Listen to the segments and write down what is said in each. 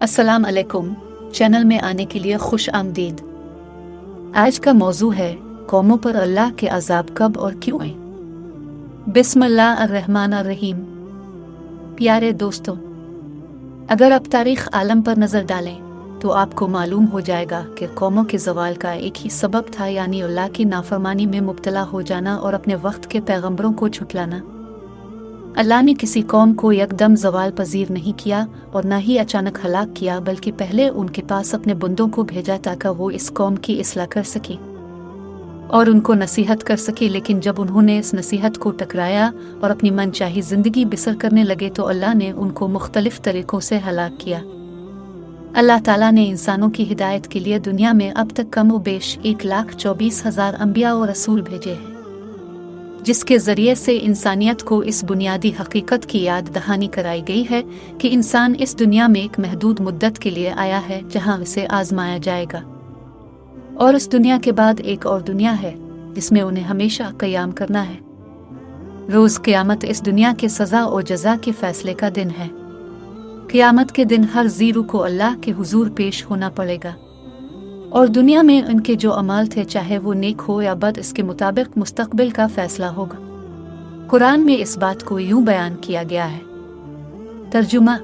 अस्सलाम अलैकुम, चैनल में आने के लिए खुश आमदीद। आज का मौजू है कौमों पर अल्लाह के अजाब कब और क्यों आए। बिस्मिल्लाहिर्रहमानिर्रहीम। प्यारे दोस्तों, अगर आप तारीख़ आलम पर नज़र डालें तो आपको मालूम हो जाएगा कि कौमों के ज़वाल का एक ही सबब था, यानी अल्लाह की नाफरमानी में मुब्तला हो जाना और अपने वक्त के पैगंबरों को झुठलाना। अल्लाह ने किसी कौम को यकदम ज़वाल पजीर नहीं किया और न ही अचानक हलाक किया, बल्कि पहले उनके पास अपने बंदों को भेजा ताकि वो इस कौम की इस्लाह कर सके और उनको नसीहत कर सके। लेकिन जब उन्होंने इस नसीहत को टकराया और अपनी मनचाही ज़िंदगी बसर करने लगे तो अल्लाह ने उनको मुख्तलिफ़ तरीक़ों से हलाक किया। अल्लाह ताला ने इंसानों की हिदायत के लिए दुनिया में अब तक कम व बेश 1,24,000 अंबिया और रसूल भेजे हैं, जिसके ज़रिए से इंसानियत को इस बुनियादी हकीकत की याद दहानी कराई गई है कि इंसान इस दुनिया में एक महदूद मुद्दत के लिए आया है जहां इसे आजमाया जाएगा, और इस दुनिया के बाद एक और दुनिया है जिसमें उन्हें हमेशा क़याम करना है। रोज़ क़यामत इस दुनिया के सज़ा और जज़ा के फ़ैसले का दिन है। क़यामत के दिन हर ज़ीरू को अल्लाह के हुजूर पेश होना पड़ेगा और दुनिया में उनके जो अमाल थे, चाहे वो नेक हो या बद, इसके मुताबिक मुस्तकबिल का फैसला होगा। कुरान में इस बात को यूं बयान किया गया है। तर्जुमा: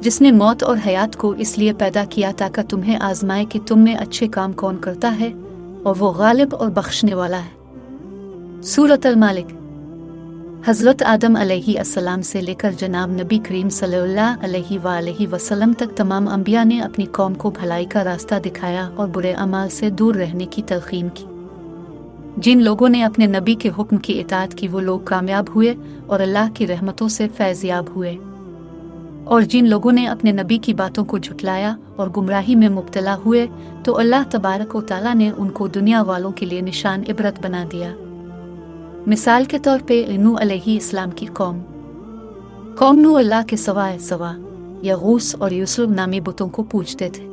जिसने मौत और हयात को इसलिए पैदा किया ताकि तुम्हें आजमाए कि तुम में अच्छे काम कौन करता है, और वो गालिब और बख्शने वाला है। सूरत अल मालिक। हज़रत आदम अलैहिस्सलाम से लेकर जनाब नबी करीम सल्लल्लाहु अलैहि वसल्लम तक तमाम अंबिया ने अपनी कौम को भलाई का रास्ता दिखाया और बुरे अमाल से दूर रहने की तलकीन की। जिन लोगों ने अपने नबी के हुक्म की इताअत की वो लोग कामयाब हुए और अल्लाह की रहमतों से फैज़याब हुए, और जिन लोगों ने अपने नबी की बातों को झुठलाया और गुमराही में मुब्तला हुए तो अल्लाह तबारक व तआला ने उनको दुनिया वालों के लिए निशान इबरत बना दिया। मिसाल के तौर पे नूह अलैहिस्सलाम की कौम नूह अल्लाह के सवा यगूस और यूसुफ नामी बुतों को पूजते थे,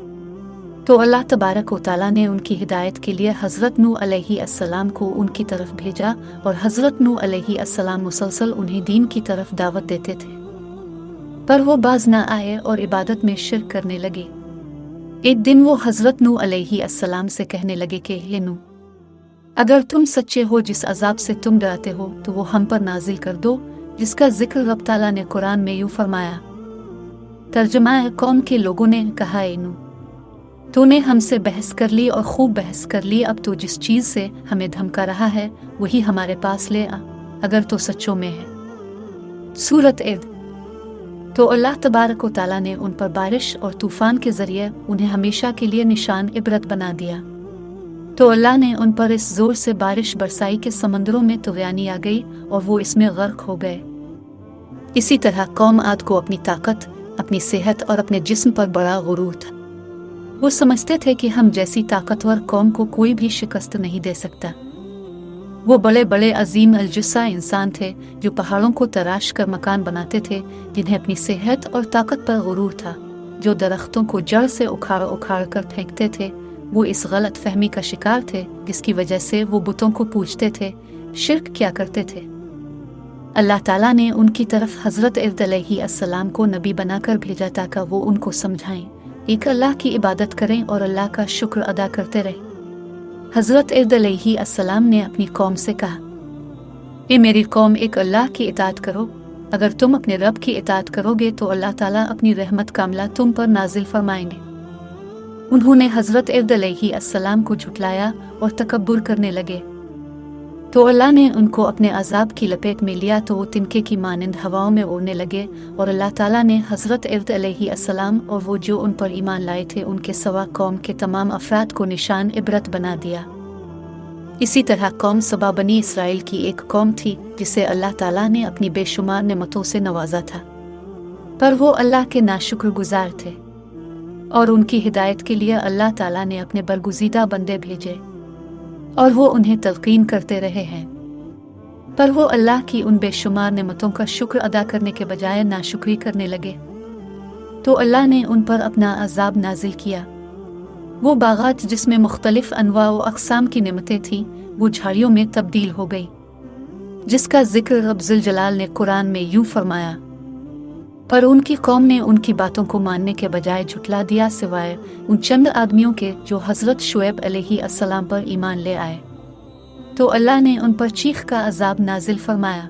तो अल्लाह तबारक व तआला ने उनकी हिदायत के लिए हज़रत नूह अलैहिस्सलाम को उनकी तरफ भेजा, और हज़रत नूह अलैहिस्सलाम मुसलसल उन्हें दीन की तरफ दावत देते थे, पर वो बाज ना आए और इबादत में शिर्क करने लगे। एक दिन वो हज़रत नूह अलैहिस्सलाम से कहने लगे कि हे नूह, अगर तुम सच्चे हो, जिस अजाब से तुम डराते हो तो वो हम पर नाजिल कर दो, जिसका जिक्र रब ताला ने कुरान में यूं फरमाया। तर्जुमा है: कौम के लोगों ने कहा, ए नूह, तूने हमसे बहस कर ली और खूब बहस कर ली, अब तो जिस चीज़ से हमें धमका रहा है वही हमारे पास ले आ, अगर तो सच्चों में है। सूरत ईद। तो अल्लाह तबारक व तआला ने उन पर बारिश और तूफ़ान के ज़रिए उन्हें हमेशा के लिए निशान इबरत बना दिया। तो अल्लाह ने उन पर इस जोर से बारिश बरसाई कि समंदरों में तुग़यानी आ गई और वो इसमें गर्क हो गए। इसी तरह कौम आद को अपनी ताकत, अपनी सेहत और अपने जिस्म पर बड़ा गुरूर था। वो समझते थे कि हम जैसी ताकतवर कौम को कोई भी शिकस्त नहीं दे सकता। वो बड़े बड़े अजीम अलजुस्सा इंसान थे जो पहाड़ों को तराश कर मकान बनाते थे, जिन्हें अपनी सेहत और ताकत पर गुरूर था, जो दरख्तों को जड़ से उखाड़ उखाड़ कर फेंकते थे। वो इस गलत फहमी का शिकार थे जिसकी वजह से वो बुतों को पूजते थे, शिर्क किया करते थे। अल्लाह ताला ने उनकी तरफ हज़रत इद अलैहिस्सलाम को नबी बनाकर भेजा ताकि वो उनको समझाएं, एक अल्लाह की इबादत करें और अल्लाह का शुक्र अदा करते रहें। हज़रत इद अलैहिस्सलाम ने अपनी कौम से कहा, ए मेरी कौम, एक अल्लाह की इताअत करो। अगर तुम अपने रब की इताअत करोगे तो अल्लाह ताला अपनी रहमत कामला तुम पर नाजिल फरमाएंगे। उन्होंने हज़रत इद अलैहिस्सलाम को झुठलाया और तकब्बुर करने लगे, तो अल्लाह ने उनको अपने अजाब की लपेट में लिया, तो वो तिनके की मानिंद हवाओं में उड़ने लगे, और अल्लाह ताला ने हज़रत इद अलैहिस्सलाम और वो जो उन पर ईमान लाए थे उनके सवा कौम के तमाम अफराद को निशान इबरत बना दिया। इसी तरह कौम सबा बनी इसराइल की एक कौम थी जिसे अल्लाह ताला ने अपनी बेशुमार नेमतों से नवाजा था, पर वो अल्लाह के नाशुक्रगुजार थे, और उनकी हिदायत के लिए अल्लाह ताला ने अपने बरगुज़ीदा बंदे भेजे और वो उन्हें तलकीन करते रहे हैं, पर वो अल्लाह की उन बेशुमार नेमतों का शुक्र अदा करने के बजाय नाशुक्री करने लगे, तो अल्लाह ने उन पर अपना अजाब नाजिल किया। वो बागात जिसमें मुख्तलिफ अनवा व अक़साम की नेमतें थीं वो झाड़ियों में तब्दील हो गई, जिसका जिक्र रब ज़ुल जलाल ने कुरान में यूं फरमाया। पर उनकी कौम ने उनकी बातों को मानने के बजाय झुटला दिया, सिवाय उन चंद आदमियों के जो हज़रत शुएब अलैहिस्सलाम पर ईमान ले आए। तो अल्लाह ने उन पर चीख का अजाब नाजिल फरमाया,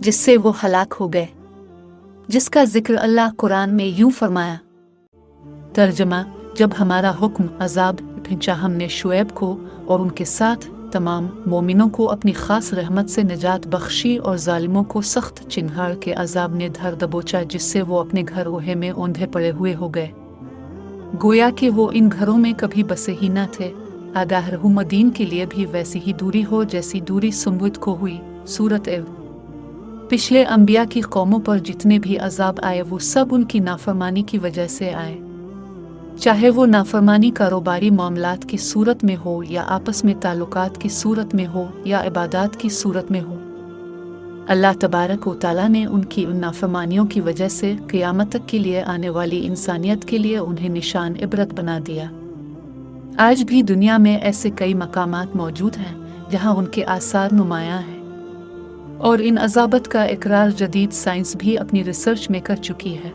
जिससे वो हलाक हो गए, जिसका जिक्र अल्लाह कुरान में यूं फरमाया। तर्जमा: जब हमारा हुक्म अजाब पहुंचा, हमने शुएब को और उनके साथ तमाम मोमिनों को अपनी ख़ास रहमत से निजात बख्शी और जालिमों को सख्त चिन्हार के अजाब ने धर दबोचा, जिससे वो अपने घर ओहे में औंधे पड़े हुए हो गए, गोया कि वो इन घरों में कभी बसे ही न थे। आगाह रहू मदीन के लिए भी वैसी ही दूरी हो जैसी दूरी सुमुद को हुई। सूरत एव। पिछले अंबिया की कौमों पर जितने भी अजाब आए वो सब उनकी नाफरमानी की वजह से आए, चाहे वो नाफरमानी कारोबारी मामलात की सूरत में हो या आपस में ताल्लुकात की सूरत में हो या इबादत की सूरत में हो। अल्लाह तबारक व तआला ने उनकी उन नाफरमानियों की वजह से क़यामत तक के लिए आने वाली इंसानियत के लिए उन्हें निशान इबरत बना दिया। आज भी दुनिया में ऐसे कई मकामात मौजूद हैं जहां उनके आसार नुमायां हैं, और इन अजाबत का इकरार जदीद साइंस भी अपनी रिसर्च में कर चुकी है।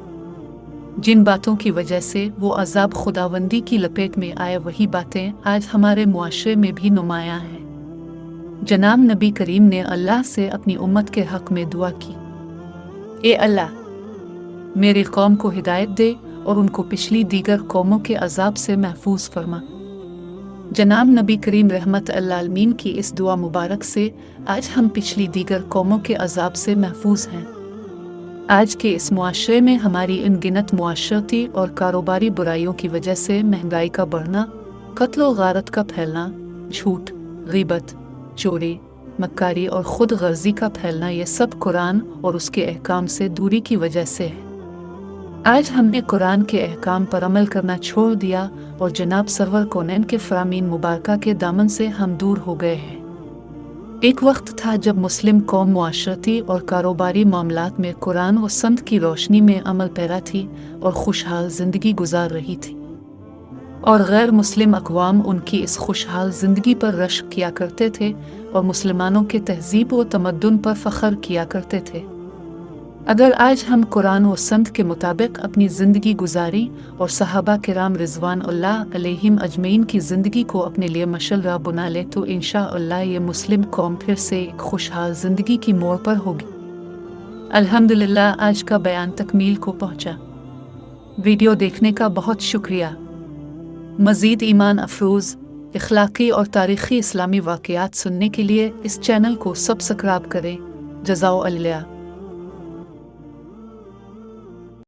जिन बातों की वजह से वो अजाब खुदावंदी की लपेट में आए, वही बातें आज हमारे मुआशरे में भी नुमायां हैं। जनाब नबी करीम ने अल्लाह से अपनी उम्मत के हक में दुआ की, ए अल्लाह, मेरी कौम को हिदायत दे और उनको पिछली दीगर कौमों के अजाब से महफूज फरमा। जनाब नबी करीम रहमत अल्लामीन की इस दुआ मुबारक से आज हम पिछली दीगर कौमों के अजाब से महफूज हैं। आज के इस मुआशरे में हमारी इन गिनत मुआशरती और कारोबारी बुराइयों की वजह से महंगाई का बढ़ना, कत्ल व गारत का फैलना, झूठ, ग़ीबत, चोरी, मक्कारी और खुद गर्जी का फैलना, ये सब कुरान और उसके अहकाम से दूरी की वजह से है। आज हमने कुरान के अहकाम पर अमल करना छोड़ दिया और जनाब सरवर कौनैन के फरामीन मुबारका के दामन से हम दूर हो गए हैं। एक वक्त था जब मुस्लिम कौम मुआशरती और कारोबारी मामलात में कुरान व संत की रोशनी में अमल पैरा थी और खुशहाल ज़िंदगी गुजार रही थी, और गैर मुस्लिम अक़वाम उनकी इस खुशहाल ज़िंदगी पर रश्क किया करते थे और मुसलमानों के तहज़ीब व तमद्दुन पर फ़ख्र किया करते थे। अगर आज हम कुरान व संत के मुताबिक अपनी ज़िंदगी गुजारी और सहाबा किराम रिज़वानुल्लाह अलैहिम अजमईन की ज़िंदगी को अपने लिए मशल बना ले, तो इंशाअल्लाह ये मुस्लिम कौम फिर से एक खुशहाल ज़िंदगी की मोड़ पर होगी। अल्हम्दुलिल्लाह, आज का बयान तकमील को पहुँचा। वीडियो देखने का बहुत शुक्रिया। मज़ीद ईमान अफरोज़, इखलाकी और तारीख़ी इस्लामी वाक़यात सुनने के लिए इस चैनल को सब्सक्राइब करें। जज़ाओ अल्लाह।